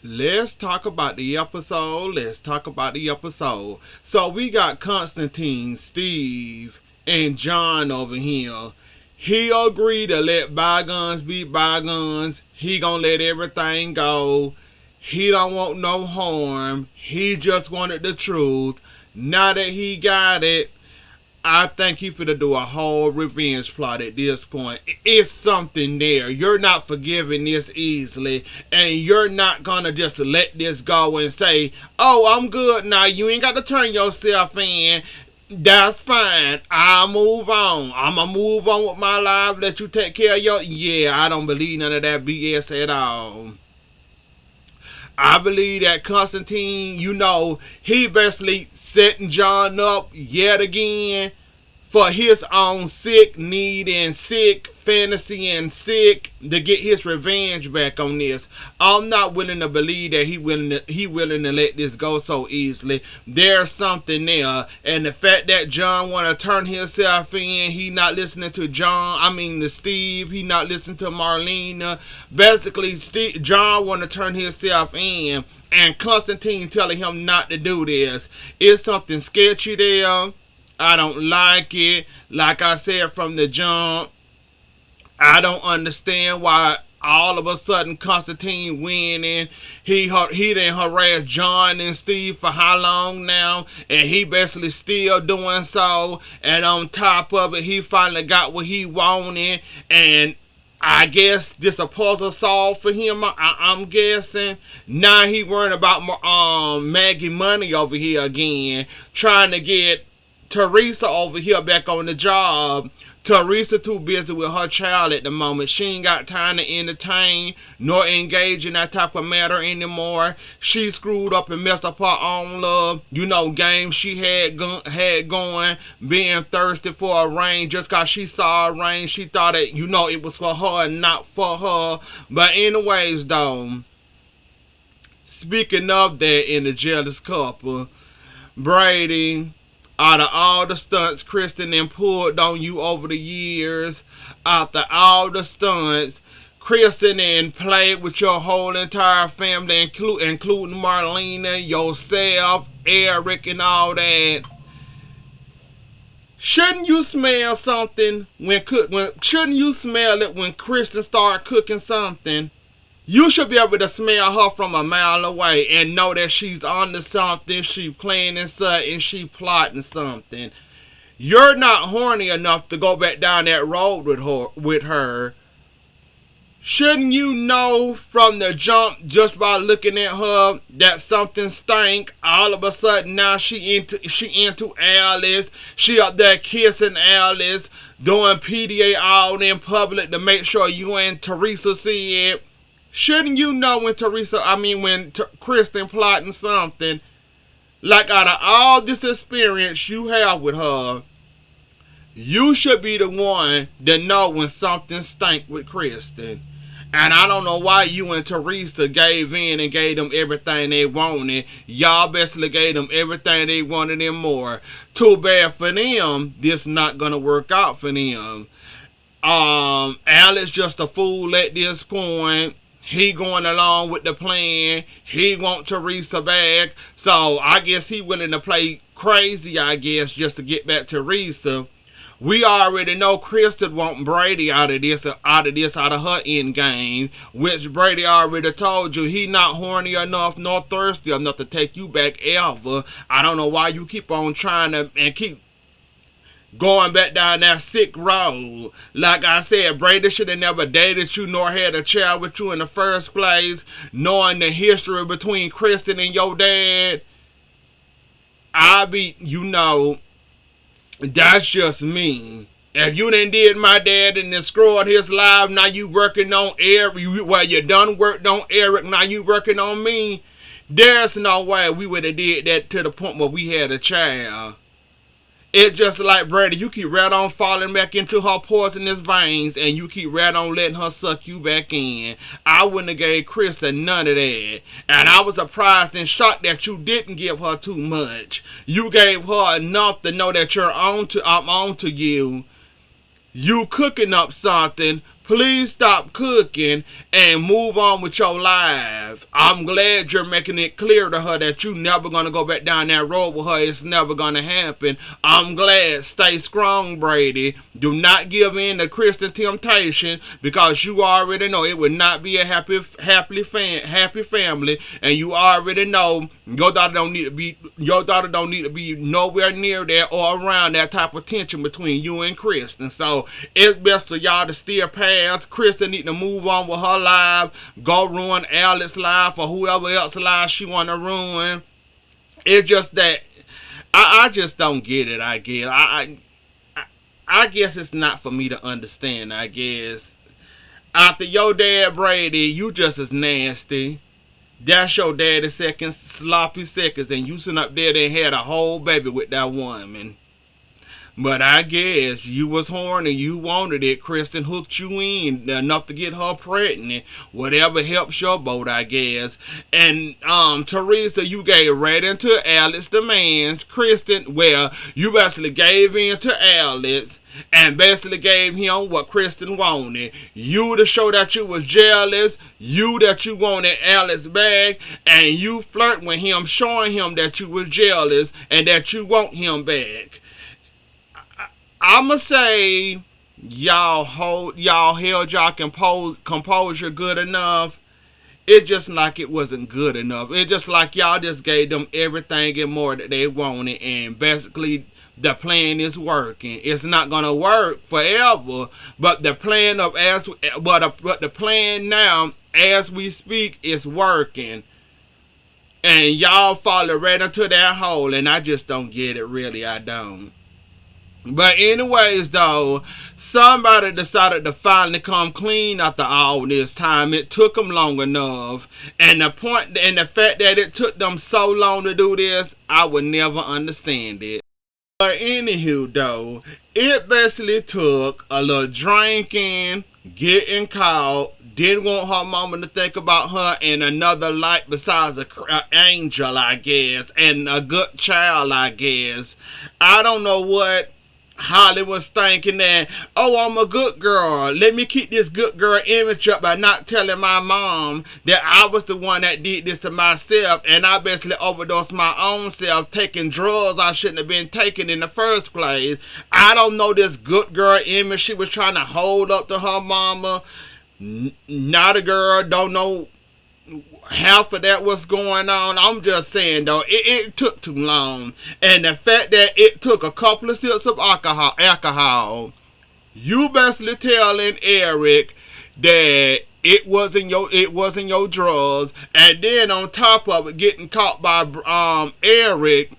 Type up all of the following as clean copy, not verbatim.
Let's talk about the episode. So we got Constantine, Steve, and John over here. He agreed to let bygones be bygones. He gonna let everything go. He don't want no harm. He just wanted the truth. Now that he got it, I think he finna do a whole revenge plot at this point. It's something there. You're not forgiving this easily, and you're not gonna just let this go and say, "Oh, I'm good now." You ain't got to turn yourself in. That's fine. I'll move on. I'ma move on with my life. Let you take care of your. Yeah, I don't believe none of that BS at all. I believe that Constantine, he basically setting John up yet again for his own sick need and sick fantasy and sick to get his revenge back on this. I'm not willing to believe that he willing to let this go so easily. There's something there, and the fact that John want to turn himself in, he not listening to to Steve, he not listening to Marlena. Basically, John want to turn himself in, and Constantine telling him not to do this. It's something sketchy there. I don't like it. Like I said from the jump, I don't understand why all of a sudden Constantine winning. He didn't harass John and Steve for how long now, and he basically still doing so. And on top of it, he finally got what he wanted, and I guess this a puzzle solved for him. I'm guessing. Now he worrying about Maggie money over here again, trying to get Teresa over here back on the job. Teresa too busy with her child at the moment. She ain't got time to entertain nor engage in that type of matter anymore. She screwed up and messed up her own game she had going, being thirsty for a ring just cause she saw a ring. She thought it was for her and not for her. But anyways though, speaking of that in the jealous couple, Brady, out of all the stunts Kristen and pulled on you over the years, after all the stunts, Kristen and played with your whole entire family, including Marlena, yourself, Eric, and all that. Shouldn't you smell something shouldn't you smell it when Kristen start cooking something? You should be able to smell her from a mile away and know that she's on to something, she planning something, she plotting something. You're not horny enough to go back down that road with her. Shouldn't you know from the jump just by looking at her that something stank? All of a sudden now she into Alice. She up there kissing Alice, doing PDA all in public to make sure you and Teresa see it. Shouldn't you know when Kristen plotting something? Like out of all this experience you have with her, you should be the one to know when something stank with Kristen. And I don't know why you and Teresa gave in and gave them everything they wanted. Y'all basically gave them everything they wanted and more. Too bad for them, this not gonna work out for them. Alex just a fool at this point. He going along with the plan. He want Teresa back. So I guess he willing to play crazy, I guess, just to get back to Teresa. We already know Kristen want Brady out of her end game, which Brady already told you he not horny enough nor thirsty enough to take you back ever. I don't know why you keep on trying to and keep going back down that sick road. Like I said, Brady should have never dated you nor had a child with you in the first place, knowing the history between Kristen and your dad. That's just me. If you done did my dad and destroyed his life, now you working on Eric. You done worked on Eric, now you working on me. There's no way we would have did that to the point where we had a child. It's just like Brady, you keep right on falling back into her poisonous veins, and you keep right on letting her suck you back in. I wouldn't have gave Krista none of that. And I was surprised and shocked that you didn't give her too much. You gave her enough to know that I'm on to you. You cooking up something, please stop cooking and move on with your life. I'm glad you're making it clear to her that you never gonna go back down that road with her. It's never gonna happen. I'm glad. Stay strong, Brady. Do not give in to Christian temptation, because you already know it would not be a happy family, and you already know your daughter don't need to be nowhere near there or around that type of tension between you and Kristen. So it's best for y'all to steer past. Kristen need to move on with her life. Go ruin Alec's life or whoever else's life she want to ruin. It's just that I just don't get it. I guess I guess it's not for me to understand. I guess after your dad Brady, you just as nasty. That's your daddy's second sloppy seconds, and you sitting up there and had a whole baby with that woman. But I guess you was horny, you wanted it. Kristen hooked you in enough to get her pregnant. Whatever helps your boat, I guess. And Teresa, you gave right into Alec's demands. Kristen, well, you basically gave in to Alex and basically gave him what Kristen wanted. You to show that you was jealous, you that you wanted Alex back, and you flirt with him, showing him that you was jealous and that you want him back. I'ma say y'all held y'all composure good enough. It just like it wasn't good enough. It just like y'all just gave them everything and more that they wanted, and basically the plan is working. It's not gonna work forever, but the plan the plan now as we speak is working. And y'all fall right into that hole, and I just don't get it, really. I don't. But anyways, though, somebody decided to finally come clean after all this time. It took them long enough. And the fact that it took them so long to do this, I would never understand it. But anywho, though, it basically took a little drinking, getting caught, didn't want her mama to think about her in another light besides an angel, I guess, and a good child, I guess. I don't know what Holly was thinking that, oh, I'm a good girl. Let me keep this good girl image up by not telling my mom that I was the one that did this to myself, and I basically overdosed my own self, taking drugs I shouldn't have been taking in the first place. I don't know this good girl image she was trying to hold up to her mama. Not a girl, don't know half of that was going on. I'm just saying, though, it took too long. And the fact that it took a couple of sips of alcohol, you basically telling Eric that it wasn't your drugs, and then on top of it, getting caught by Eric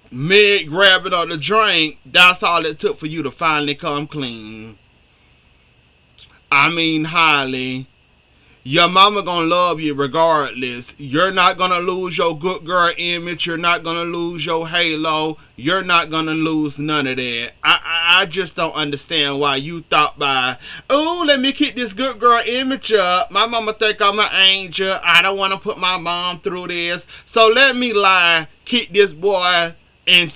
mid grabbing of the drink. That's all it took for you to finally come clean. I mean, Holly, your mama gonna love you regardless. You're not gonna lose your good girl image. You're not gonna lose your halo. You're not gonna lose none of that. I just don't understand why you thought by, oh, let me keep this good girl image up. My mama think I'm an angel. I don't want to put my mom through this. So let me lie, keep this boy in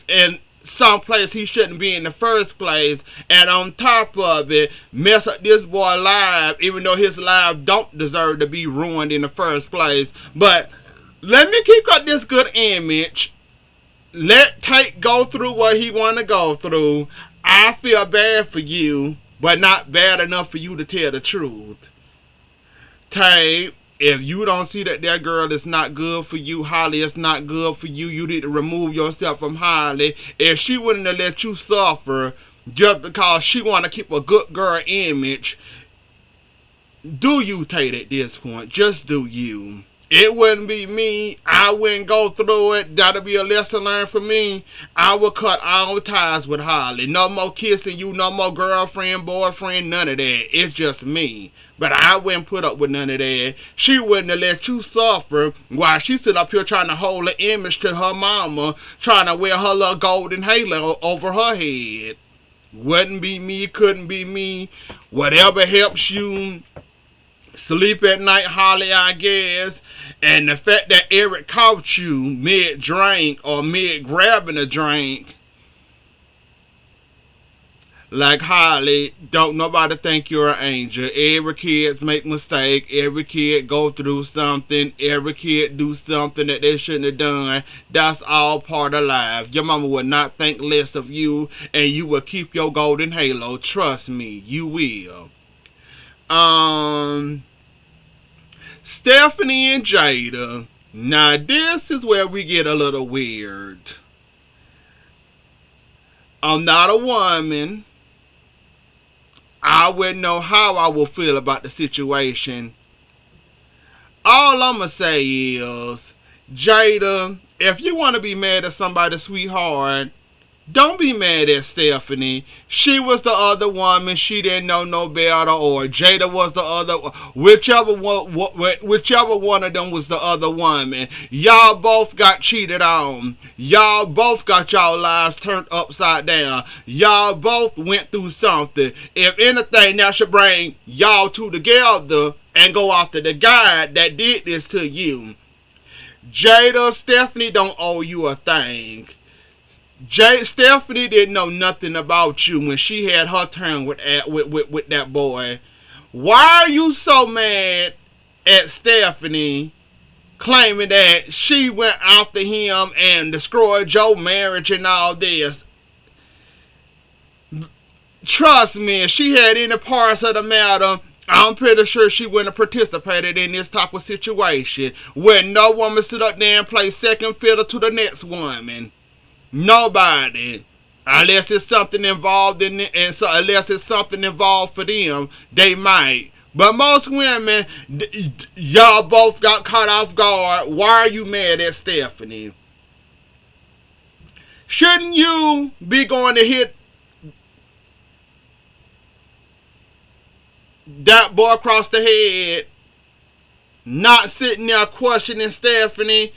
someplace he shouldn't be in the first place, and on top of it, mess up this boy life, even though his life don't deserve to be ruined in the first place. But let me keep up this good image. Let Tate go through what he want to go through. I feel bad for you, but not bad enough for you to tell the truth. Tate, if you don't see that girl is not good for you, Holly is not good for you, you need to remove yourself from Holly. If she wouldn't have let you suffer just because she want to keep a good girl image, do you, Tate, at this point? Just do you. It wouldn't be me. I wouldn't go through it. That'll be a lesson learned for me. I would cut all ties with Holly. No more kissing you, no more girlfriend, boyfriend, none of that. It's just me. But I wouldn't put up with none of that. She wouldn't have let you suffer while she sit up here trying to hold an image to her mama, trying to wear her little golden halo over her head. Wouldn't be me, couldn't be me. Whatever helps you sleep at night, Holly, I guess. And the fact that Eric caught you mid-drink or mid-grabbing a drink, Like Holly, don't nobody think you're an angel. Every kid make mistake. Every kid go through something. Every kid do something that they shouldn't have done. That's all part of life. Your mama will not think less of you, and you will keep your golden halo. Trust me, you will. Um, Stephanie and Jada. Now this is where we get a little weird. I'm not a woman. I wouldn't know how I would feel about the situation. All I'ma say is, Jada, if you want to be mad at somebody, sweetheart, don't be mad at Stephanie. She was the other woman. She didn't know no better, or Jada was the other. Whichever one of them was the other woman. Y'all both got cheated on. Y'all both got y'all lives turned upside down. Y'all both went through something. If anything, that should bring y'all two together and go after the guy that did this to you. Jada, Stephanie don't owe you a thing. Stephanie didn't know nothing about you when she had her turn with that boy. Why are you so mad at Stephanie, claiming that she went after him and destroyed your marriage and all this? Trust me, if she had any parts of the matter, I'm pretty sure she wouldn't have participated in this type of situation where no woman sit up there and play second fiddle to the next woman. Nobody. Unless it's something involved in it, and so unless it's something involved for them, they might. But most women, y'all both got caught off guard. Why are you mad at Stephanie? Shouldn't you be going to hit that boy across the head? Not sitting there questioning Stephanie,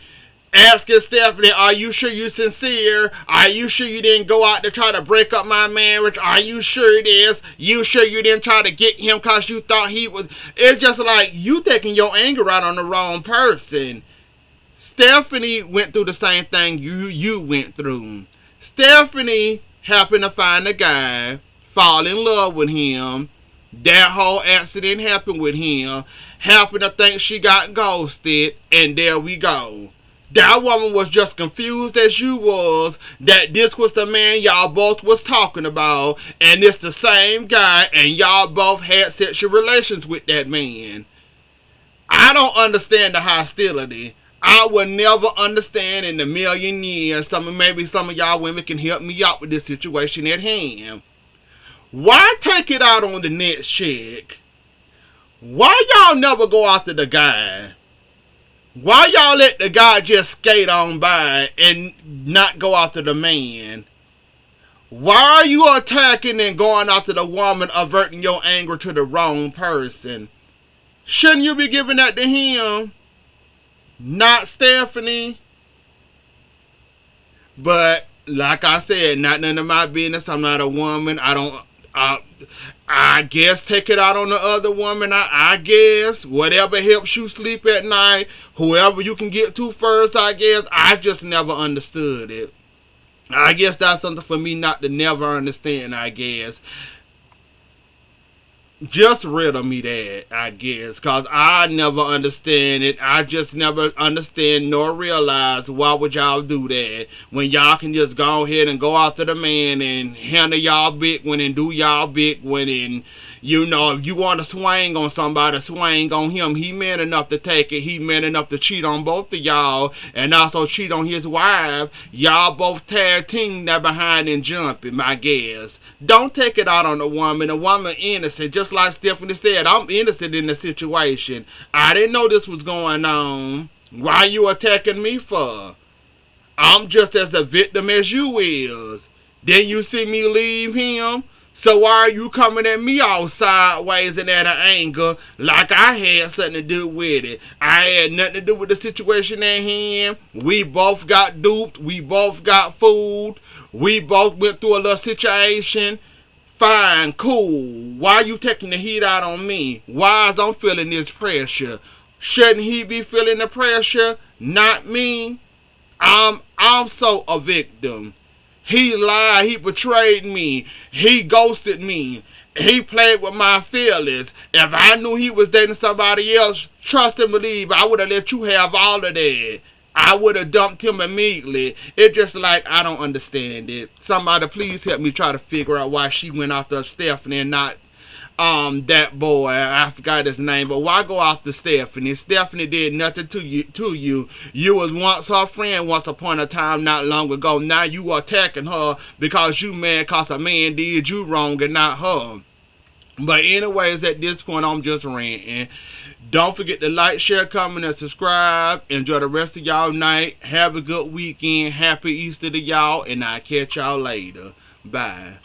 asking Stephanie, are you sure you're sincere? Are you sure you didn't go out to try to break up my marriage? Are you sure it is? You sure you didn't try to get him because you thought he was... It's just like you taking your anger out on the wrong person. Stephanie went through the same thing you went through. Stephanie happened to find a guy, fall in love with him. That whole accident happened with him. Happened to think she got ghosted, and there we go. That woman was just confused as you was that this was the man y'all both was talking about, and it's the same guy, and y'all both had sexual relations with that man. I don't understand the hostility. I will never understand in a million years. Maybe some of y'all women can help me out with this situation at hand. Why take it out on the next chick? Why y'all never go after the guy? Why y'all let the guy just skate on by and not go after the man? Why are you attacking and going after the woman, averting your anger to the wrong person? Shouldn't you be giving that to him? Not Stephanie? But, like I said, not none of my business. I'm not a woman. I guess take it out on the other woman. I guess whatever helps you sleep at night, whoever you can get to first, I guess. I just never understood it. I guess that's something for me not to never understand, I guess. Just riddle me that, I guess, because I never understand it. I just never understand nor realize why would y'all do that when y'all can just go ahead and go after the man and handle y'all big one and do y'all big one. And you know, if you want to swing on somebody, swing on him. He man enough to take it. He man enough to cheat on both of y'all and also cheat on his wife. Y'all both tag team that behind and jumping, I guess. Don't take it out on the woman. The woman innocent. Just like Stephanie said, I'm innocent in the situation. I didn't know this was going on. Why are you attacking me for? I'm just as a victim as you is. Then you see me leave him? So why are you coming at me all sideways and at an angle like I had something to do with it? I had nothing to do with the situation at hand. We both got duped. We both got fooled. We both went through a little situation. Fine, cool. Why are you taking the heat out on me? Why is I'm feeling this pressure? Shouldn't he be feeling the pressure? Not me. I'm so a victim. He lied. He betrayed me. He ghosted me. He played with my feelings. If I knew he was dating somebody else, trust and believe, I would have let you have all of that. I would have dumped him immediately. It's just like, I don't understand it. Somebody please help me try to figure out why she went after Stephanie and not that boy. I forgot his name, but why go after Stephanie? Stephanie did nothing to you. You was once her friend once upon a time not long ago. Now you are attacking her because you mad cause a man did you wrong and not her. But anyways, at this point, I'm just ranting. Don't forget to like, share, comment, and subscribe. Enjoy the rest of y'all night. Have a good weekend. Happy Easter to y'all, and I'll catch y'all later. Bye.